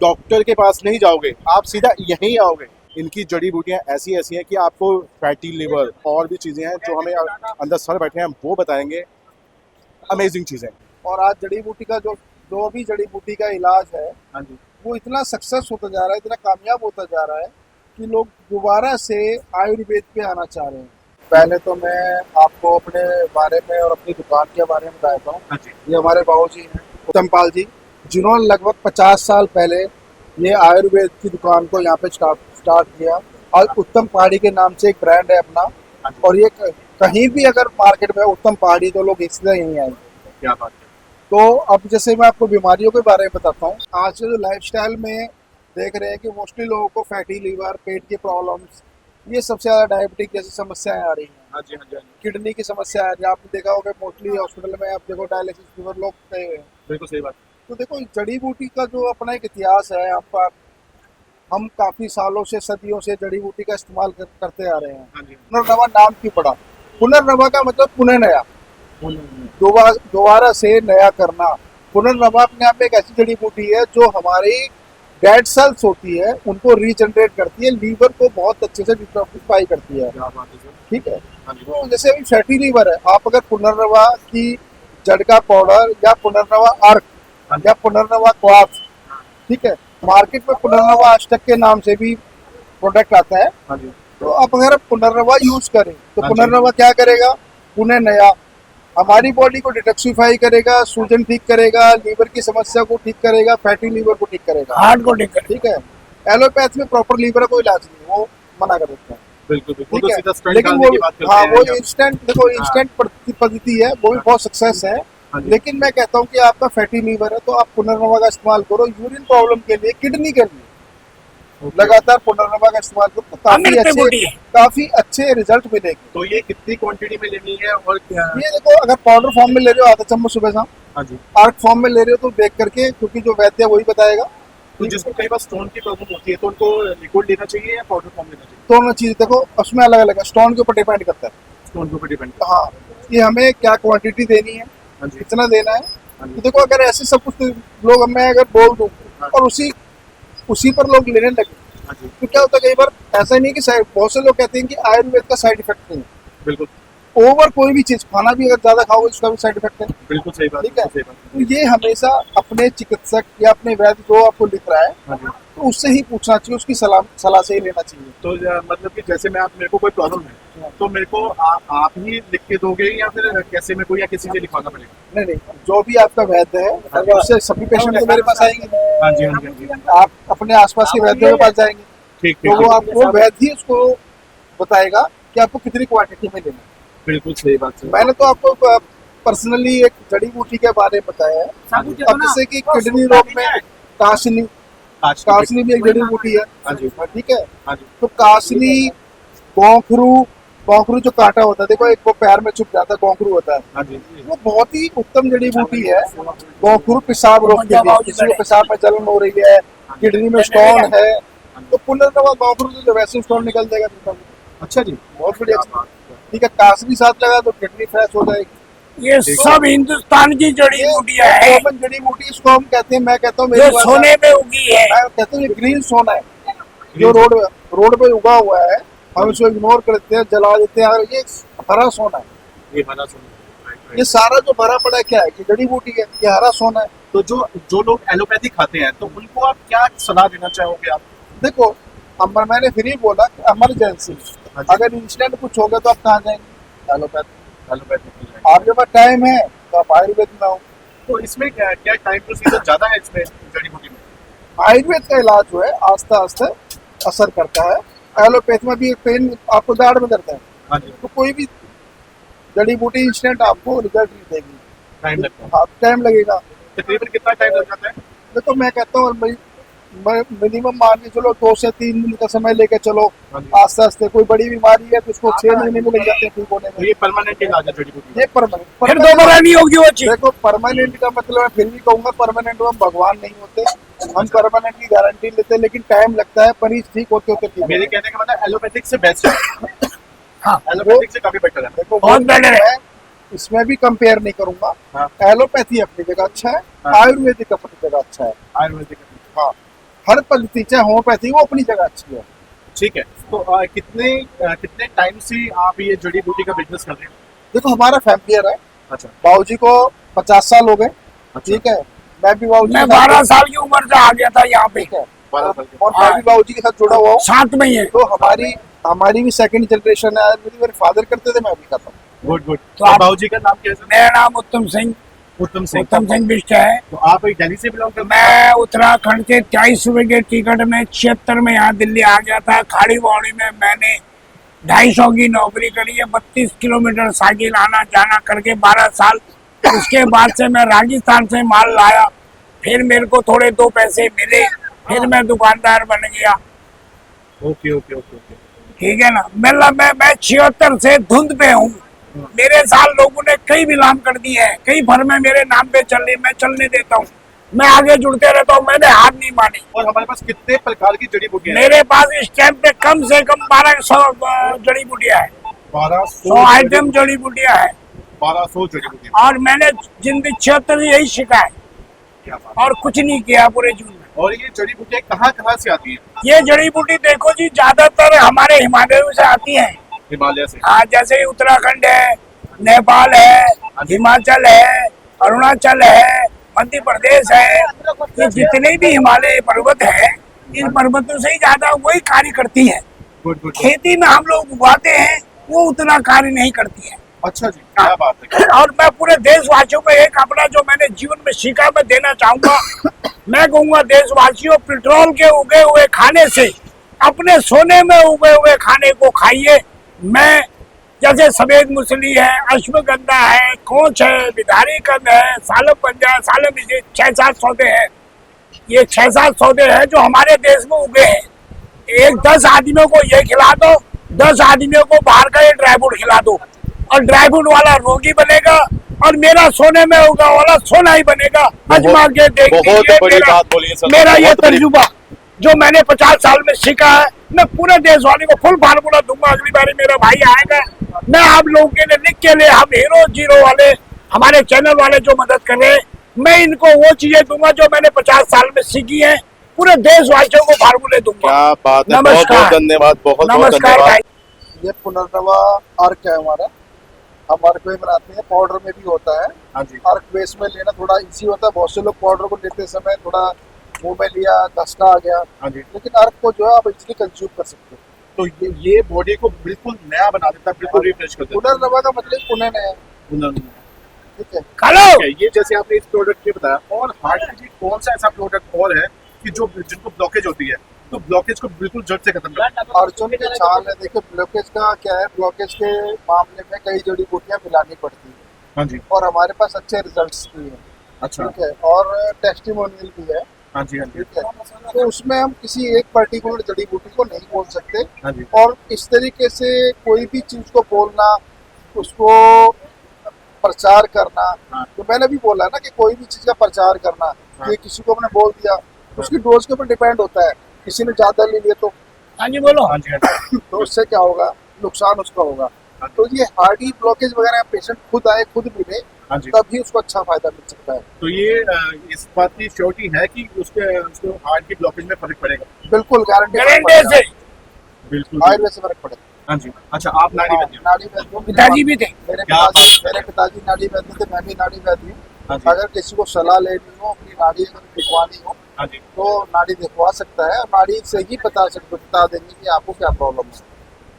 Doctor के पास नहीं जाओगे, आप सीधा यहीं आओगे। इनकी जड़ी बूटियां ऐसी ऐसी हैं कि आपको फैटी लिवर और भी चीज़ें हैं जो हमें अंदर सर बैठे हैं वो बताएंगे। अमेजिंग चीज़ें। और आज जड़ी बूटी का जो भी जड़ी बूटी का इलाज है, हाँ जी, वो इतना सक्सेस होता जा रहा है, इतना कामयाब होता जा रहा है कि लोग दोबारा से आयुर्वेद पे आना चाह रहे हैं। पहले तो मैं आपको अपने बारे में और अपनी दुकान के बारे में बताता हूँ। हाँ जी, ये हमारे बाबूजी हैं, उत्तम पाल जी, जिन्होंने लगभग 50 साल पहले ये आयुर्वेद की दुकान को यहाँ पे स्टार्ट किया। और उत्तम पहाड़ी के नाम से एक ब्रांड है अपना। हाँ जी। और ये कहीं भी अगर मार्केट में उत्तम पहाड़ी तो लोग इसलिए यहीं आएंगे। क्या बात है। तो अब जैसे मैं आपको बीमारियों के बारे में बताता हूँ। आज जो लाइफस्टाइल में देख रहे हैं कि मोस्टली लोगों को फैटी लीवर, पेट की प्रॉब्लम्स, ये सबसे ज़्यादा डायबिटिक जैसी समस्याएं आ रही हैं। हाँ जी, हाँ जी, हाँ जी। किडनी की समस्या आ रही है। आपने देखा होगा मोस्टली हॉस्पिटल में आप देखो डायलिसिस फीवर लोग गए हुए हैं। बिल्कुल सही बात। तो देखो जड़ी बूटी का जो अपना एक इतिहास है, आपका हम काफ़ी सालों से, सदियों से जड़ी बूटी का इस्तेमाल करते आ रहे हैं। हाँ जी। पुनर्नवा नाम क्यों पड़ा? पुनर्नवा का मतलब पुनः नया, दोबारा से नया करना। पुनर्नवा अपने आप में एक ऐसी जड़ी बूटी है जो हमारी डेड सेल्स होती है उनको रीजनरेट करती है, लीवर को बहुत अच्छे से डिटॉक्सिफाई करती है। क्या बात है सर। ठीक है। हाँ जी, तो जैसे अभी फैटी लीवर है, आप अगर पुनर्नवा की जड़ का पाउडर या पुनर्नवा अर्क या पुनर्नवा क्वाथ, ठीक है, मार्केट में पुनर्नवा अष्टक के नाम से भी प्रोडक्ट आता है। हाँ जी, तो आप अगर पुनर्नवा यूज करें तो हाँ जी। पुनर्नवा क्या करेगा? पुनः नया हमारी बॉडी को डिटॉक्सिफाई करेगा, सूजन ठीक करेगा, लीवर की समस्या को ठीक करेगा, फैटी लीवर को ठीक करेगा, हार्ट को ठीक करेगा। ठीक है। एलोपैथ में प्रॉपर लीवर को इलाज नहीं, वो मना कर देते हैं। बिल्कुल बिल्कुल। ठीक तो है। सीधा स्टंट लेकिन डालने वो की बात करते हाँ, हैं वो जब- इंस्टेंट, देखो इंस्टेंट पद्धति है, वो भी बहुत सक्सेस है। हाँ जी। लेकिन मैं कहता हूँ कि आपका फैटी लीवर है तो आप पुनर्नवा का इस्तेमाल करो। यूरिन प्रॉब्लम के लिए, किडनी के लिए ओके। लगातार पुनर्नवा का इस्तेमाल करो तो काफी अच्छे रिजल्ट मिलेंगे। तो ये कितनी क्वांटिटी में लेनी है और क्या? ये देखो, अगर पाउडर फॉर्म में ले रहे हो आधा चम्मच सुबह शाम, हाँ जी। अर्क फॉर्म में ले रहे हो तो देख करके, क्योंकि जो वैद्य है वही बताएगा। तो जिसको कई बार स्टोन की प्रॉब्लम होती है तो उनको लिक्विड लेना चाहिए या पाउडर फॉर्म लेना चाहिए? दोनों चीज देखो, उसमें अलग अलग है, स्टोन के ऊपर डिपेंड करता है। स्टोन के ऊपर डिपेंड। हाँ, कि हमें क्या क्वांटिटी देनी है, हाँ जी, कितना देना है। हाँ तो जी, देखो, अगर ऐसे सब कुछ लोग, मैं अगर बोल दूँ हाँ। और उसी पर लोग लेने लगे हाँ जी। तो क्या होता है, कई बार ऐसा नहीं कि बहुत से लोग कहते हैं कि आयुर्वेद का साइड इफेक्ट नहीं है। बिल्कुल ओवर कोई भी चीज, खाना भी अगर ज्यादा खाओगे उसका भी साइड इफेक्ट है। बिल्कुल सही बात। ठीक है। बिल्कुल सही बात। तो ये हमेशा अपने चिकित्सक या अपने वैद्य जो आपको लिख रहा है हाँ जी। तो उससे ही पूछना चाहिए, उसकी सलाह से ही लेना चाहिए। तो मतलब कि जैसे मेरे को कोई प्रॉब्लम है तो मेरे को आप ही लिख के दोगे या फिर कैसे मेरे को या किसी से लिखवाना पड़ेगा? नहीं नहीं, जो भी आपका वैद्य है उससे सभी पेशेंट तो मेरे पास आएंगे। हाँ जी, हाँ जी, हाँ जी। आप अपने आसपास के वैद्य के पास जाएंगे ठीक तो वो ठीक। आपको वैद्य ही उसको बताएगा कि आपको कितनी क्वांटिटी में लेना है। बिल्कुल सही बात है। मैंने तो आपको पर्सनली एक जड़ी बूटी के बारे में बताया है। अब जैसे कि किडनी रोग में कासनी भी एक जड़ी बूटी है। हाँ जी, ठीक है। हाँ जी, तो कासनी, गोखरू जो कांटा होता है, देखो एक वो पैर में छुप जाता है, गोखरू होता है, हाँ जी। वो बहुत ही उत्तम जड़ी बूटी है। गोखरू पेशाब रोकती है, किसी को पेशाब में जलन हो रही है, किडनी में स्टोन है, तो पुनर्नवा गोखरू से जो वैसे स्टोन निकल जाएगा। अच्छा जी, बहुत बढ़िया। ठीक है, कासनी साथ लगा तो किडनी फ्रेश हो जाएगी। ये सब हिंदुस्तान की जड़ी बूटियां है कॉमन जड़ी बूटी इसको हम कहते हैं। मैं कहता हूँ जो सोने में उगी है। मैं कहता हूँ ये ग्रीन सोना है, जो रोड पे उगा हुआ है, हम इसको इग्नोर करते हैं, जला देते हैं। और ये हरा सोना है। ये हरा सोना। ये सारा जो भरा पड़ा है क्या है? ये जड़ी बूटी है, ये हरा सोना है। तो जो लोग एलोपैथी खाते हैं तो उनको आप क्या सलाह देना चाहोगे आप? देखो, मैंने फिर ही बोला कि इमरजेंसी, अगर इंसिडेंट कुछ हो गया तो आप कहाँ जाएंगे? एलोपैथी आपके पास टाइम है तो आप आयुर्वेद में आओ। तो इसमें क्या टाइम प्रोसीजर ज्यादा है इसमें जड़ी बूटी में? आयुर्वेद का इलाज जो है आस्ते आस्ते असर करता है। एलोपैथी में भी पेन आपको दाढ़ में करता है। हाँ जी। तो कोई भी जड़ी बूटी इंस्टेंट आपको रिजल्ट नहीं देगी, टाइम लगता है। हाँ, टाइम लगेगा। तकरीबन कितना टाइम लग जाता है? देखो, मैं कहता हूँ मिनिमम मान के चलो 2 से 3 दिन का समय लेके चलो। हाँ जी। आस्ते आस्ते, कोई बड़ी बीमारी है तो उसको 6 महीने में लग जाते हैं ठीक होने तो में। ये परमानेंट इलाज है जड़ी बूटी? ये फिर परमानेंट दोबारा नहीं होगी वो चीज। देखो, परमानेंट का मतलब मैं फिर भी कहूंगा, परमानेंट हम भगवान नहीं होते, हम परमानेंट की गारंटी लेते, लेकिन टाइम लगता है। मरीज ठीक होते होते ठीक मेरे कहने का मतलब एलोपैथिक से बेस्ट है। हाँ, एलोपैथिक से काफी बेटर है। देखो, बहुत बेटर है। मैं इसमें भी कंपेयर नहीं करूंगा। हाँ। एलोपैथी अपनी जगह अच्छा है, हाँ। आयुर्वेदिक अपनी जगह अच्छा है। आयुर्वेदिक। हाँ, हर पद्धति चाहे होम्योपैथी वो अपनी जगह अच्छी है। ठीक है। तो कितने टाइम से आप ये जड़ी बूटी का बिजनेस कर रहे हैं? देखो हमारा फैमिलियर है, अच्छा। बाबूजी को 50 साल हो गए, अच्छा। ठीक है। मैं भी बाबूजी मैं के साथ- 12 साल की उम्र से आ गया था यहाँ पे, ठीक है, 12 साल के। और मैं भी बाबूजी के साथ जुड़ा हुआ हूँ। साथ में ही है। तो हमारी भी सेकंड जनरेशन है, मेरे फादर करते थे, मैं भी करता हूँ। Good good. तो तो आप- बाबूजी का नाम क्या है? मेरा नाम उत्तम सिंह उत्तम सिंह। बिष्ट है। तो आप दिल्ली से बिलोंग करते हैं? मैं उत्तराखंड से 23 रुपए के टिकट में 76 में यहाँ दिल्ली आ गया था। खाड़ी बावड़ी में मैंने 250 की नौकरी करी है, 32 किलोमीटर साइकिल आना जाना करके 12 साल। उसके बाद से मैं राजस्थान से माल लाया, फिर मेरे को थोड़े 2 पैसे मिले, फिर मैं दुकानदार बन गया। Okay okay okay okay. ठीक है ना। मतलब मैं 76 से धुंध पे हूँ। मेरे साथ लोगों ने कई विलाम कर दिए हैं, कई फर्में मेरे नाम पे चल रही, मैं चलने देता हूँ, मैं आगे जुड़ते रहता हूँ, मैंने हार नहीं मानी। और हमारे पास कितने प्रकार की जड़ी बूटियां हैं? मेरे पास इस टाइम पे कम से कम 1200 जड़ी बूटियां है, 100 आइटम जड़ी बूटियां है। 1200 जड़ी बूटियां। और मैंने जिंदगी 76 यही सीखा है क्या बात है। और कुछ नहीं किया पूरे जीवन में। और ये जड़ी बूटियां कहाँ कहाँ से आती हैं? ये जड़ी बूटी देखो जी, ज्यादातर हमारे हिमालय से आती है। हिमालय से। हाँ, जैसे उत्तराखंड है, नेपाल है, हिमाचल है, अरुणाचल है, मध्य प्रदेश है। ये जितने भी हिमालय पर्वत है, इन पर्वतों से ही ज्यादा वही कार्य करती है। Good good. खेती में हम लोग उगाते हैं, वो उतना कार्य नहीं करती है। अच्छा जी, क्या बात है। और मैं पूरे देशवासियों को एक अपना जो मैंने जीवन में सीखा मैं देना चाहूंगा। मैं कहूंगा देशवासियों, पेट्रोल के उगे हुए खाने से अपने सोने में उगे हुए खाने को खाइए। मैं जैसे सफेद मूसली है, अश्वगंधा है, कोंच है, बिदारी कंद है, सालम पंजा है, सालम 6-7 सौदे हैं। ये 6-7 सौदे हैं जो हमारे देश में उगे हैं। 10 आदमियों को ये खिला दो, 10 आदमियों को बाहर का ये ड्राई फ्रूट खिला दो, और ड्राई फ्रूट वाला रोगी बनेगा और मेरा सोने में उगा वाला सोना ही बनेगा। अजमा के देख बहुत लीजिए। बड़ी बात बोली है सर। मेरा ये बहुत बड़ी- तजुर्बा जो मैंने 50 साल में सीखा है, मैं पूरे देशवासी को फुल फार्मूला दूंगा। अगली बारी मेरा भाई आएगा, मैं आप लोगों के लिए लिख के लिए, हम हीरो जीरो वाले हमारे चैनल वाले जो मदद कर रहे हैं, मैं इनको वो चीजें दूंगा जो मैंने 50 साल में सीखी है। पूरे देशवासियों को फार्मूले दूंगा। क्या बात है। बहुत नमस्कार। बहुत धन्यवाद। बहुत बहुत नमस्कार धन्यवाद। भाई। ये पुनर्नवा अर्क है हमारा, हम अर्क में बनाते हैं, पाउडर में भी होता है। हाँ जी। अर्क बेस में लेना थोड़ा इजी होता है, बहुत से लोग पाउडर को लेते समय थोड़ा मुंह में लिया, दस्ता आ गया, हाँ जी। लेकिन अर्क को जो है आप इजीली कंज्यूम कर सकते हो। तो ये बॉडी को बिल्कुल नया बना देता है, बिल्कुल रिफ्रेश कर देता पुनर्नवा का मतलब पुनः है, है। ठीक है। हेलो, ठीक है, ये जैसे आपने इस प्रोडक्ट के बताया, और हार्ट के लिए कौन सा ऐसा प्रोडक्ट और है कि जो जिनको ब्लॉकेज होती है, तो ब्लॉकेज को बिल्कुल जड़ से खत्म करता है? अर्जुन के छाल है, देखिए ब्लॉकेज का क्या है, ब्लॉकेज के मामले में कई जड़ी बूटियां मिलानी पड़ती है, हाँ जी। और हमारे पास अच्छे रिजल्ट्स भी हैं, अच्छा। ठीक है, और टेस्टिमोनियल भी है, हाँ जी। हाँ जी। ठीक है। तो उसमें हम किसी एक पर्टिकुलर जड़ी बूटी को नहीं बोल सकते, हाँ जी। और इस तरीके से कोई भी चीज को बोलना, उसको प्रचार करना, हाँ। तो मैंने भी बोला ना कि कोई भी चीज का प्रचार करना, हाँ। ये किसी को हमने बोल दिया, उसकी डोज के ऊपर डिपेंड होता है। किसी ने ज्यादा ले लिया तो हाँ जी बोलो। हाँ जी। हाँ जी। तो उससे क्या होगा, नुकसान उसका होगा। हाँ। तो ये हार्डी ब्लॉकेज वगैरह पेशेंट खुद आए, खुद मिले, हाँ जी। तभी उसको अच्छा फायदा मिल सकता है। तो ये इस बात की श्योरिटी है कि उसको हार्ट की ब्लॉकेज में फर्क पड़ेगा? बिल्कुल गारंटी गारंटी से। बिल्कुल। आयुर्वेद से फर्क पड़ेगा। हाँ जी। अच्छा, आप नाड़ी वैद्य हो? नाड़ी वैद्य हूँ। पिताजी भी थे। क्या मेरे पिताजी नाड़ी वैद्य थे, मैं भी नाड़ी वैद्य हूँ। हाँ जी। अगर किसी को सलाह लेनी हो, अपनी नाड़ी अगर दिखवानी हो, हाँ जी। तो नाड़ी दिखवा सकता है, और नाड़ी से ही बता देंगे कि आपको क्या प्रॉब्लम है,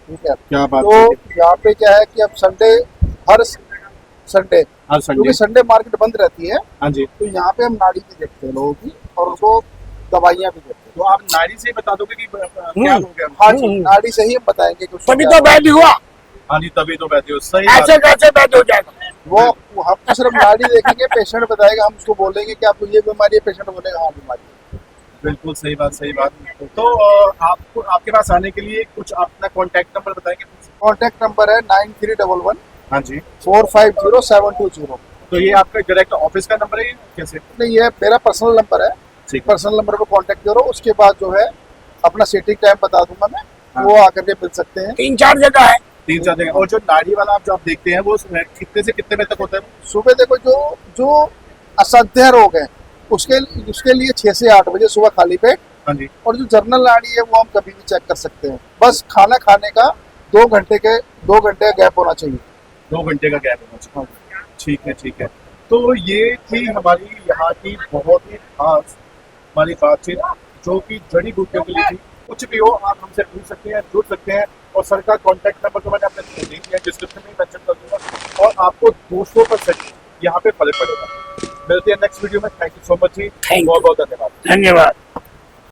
ठीक है। क्या बात तो है। यहाँ पे क्या है कि अब संडे, हर संडे, हर संडे। क्योंकि संडे मार्केट बंद रहती है, हाँ जी। तो यहाँ पे हम नाड़ी भी देखते हैं लोगों की, और उनको दवाइयाँ भी देते हैं। तो आप नाड़ी से ही बता दोगे कि क्या हो गया? हाँ जी, नाड़ी से ही हम बताएंगे कि उसको तभी क्या तो वैद्य हुआ, हाँ जी, तभी तो वैद्य हो। सही बात ऐसे है। कैसे वैद्य हो जाएगा। वो हम तो सिर्फ नाड़ी देखेंगे, पेशेंट बताएगा, हम उसको बोलेंगे कि आपको ये बीमारी है, पेशेंट बोलेगा हाँ बीमारी है। बिल्कुल सही बात, सही बात। तो आपको आपके पास आने के लिए कुछ अपना कॉन्टैक्ट नंबर बताएंगे? कॉन्टैक्ट नंबर है 9311 हाँ जी। 450720। तो ये आपका डायरेक्ट ऑफिस का नंबर है या कैसे? नहीं, ये मेरा पर्सनल नंबर है, ठीक है। पर्सनल नंबर पे कांटेक्ट करो, उसके बाद जो है अपना सीटिंग टाइम बता दूंगा मैं, हाँ। वो आकर के मिल सकते हैं। 3-4 जगह है। 3-4 जगह। और जो नाड़ी वाला आप जो आप देखते हैं वो कितने से कितने बजे तक होता है? सुबह देखो, जो असाध्य रोग है उसके लिए 6 से 8 बजे सुबह खाली पेट, हाँ जी। और जो जनरल नाड़ी है वो हम कभी भी चेक कर सकते हैं। बस खाना खाने का 2 घंटे का गैप होना चाहिए। 2 घंटे का गैप होना चाहिए। ठीक है, ठीक है। तो ये थी हमारी यहाँ की बहुत ही खास हमारी बातचीत, जो कि जड़ी बूटियों के लिए थी। कुछ भी हो आप हमसे पूछ सकते हैं, जुड़ सकते हैं, और सर का कॉन्टैक्ट नंबर तो मैंने अपने लिंक किया डिस्क्रिप्शन में मेंशन कर दूंगा, और आपको 200% यहाँ पे फर्क पड़ेगा। मिलते हैं नेक्स्ट वीडियो में। थैंक यू सो मच जी, Thank you. बहुत बहुत धन्यवाद। धन्यवाद।